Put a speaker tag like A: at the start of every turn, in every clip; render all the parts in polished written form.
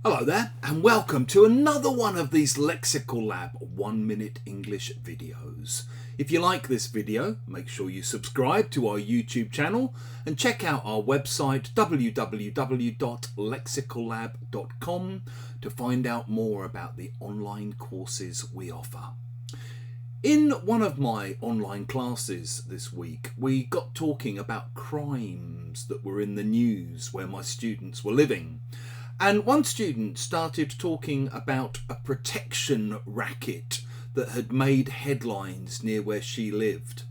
A: Hello there and welcome to another one of these Lexical Lab 1 minute English videos. If you like this video, make sure you subscribe to our YouTube channel and check out our website www.lexicallab.com to find out more about the online courses we offer. In one of my online classes this week, we got talking about crimes that were in the news where my students were living. And one student started talking about a protection racket that had made headlines near where she lived.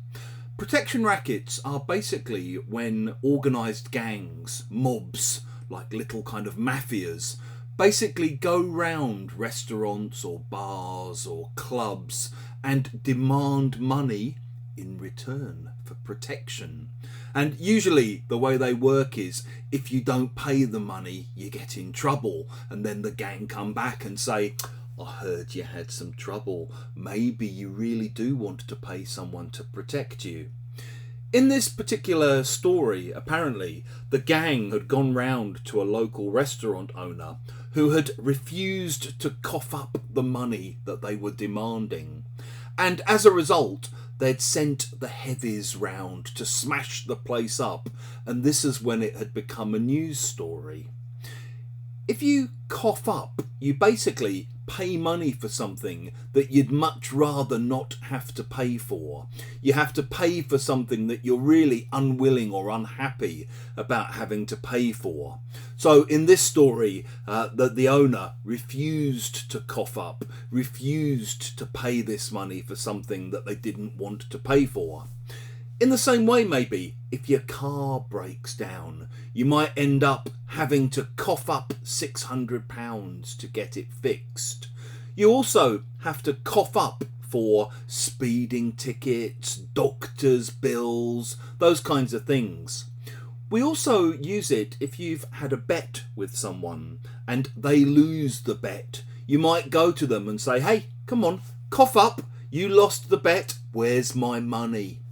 A: Protection rackets are basically when organised gangs, mobs, like little kind of mafias, basically go round restaurants or bars or clubs and demand money in return for protection. And usually the way they work is if you don't pay the money, you get in trouble, and then the gang come back and say, I heard you had some trouble. Maybe you really do want to pay someone to protect you. In this particular story, apparently, the gang had gone round to a local restaurant owner who had refused to cough up the money that they were demanding. And as a result, they'd sent the heavies round to smash the place up, and this is when it had become a news story. If you cough up, you basically pay money for something that you'd much rather not have to pay for. You have to pay for something that you're really unwilling or unhappy about having to pay for. So in this story, the owner refused to cough up, refused to pay this money for something that they didn't want to pay for. In the same way, maybe, if your car breaks down, you might end up having to cough up £600 to get it fixed. You also have to cough up for speeding tickets, doctor's bills, those kinds of things. We also use it if you've had a bet with someone and they lose the bet. You might go to them and say, hey, come on, cough up, you lost the bet, where's my money?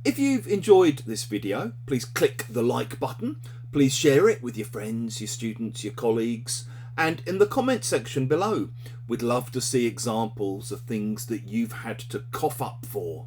A: If you've enjoyed this video, please click the like button. Please share it with your friends, your students, your colleagues. And in the comment section below, we'd love to see examples of things that you've had to cough up for.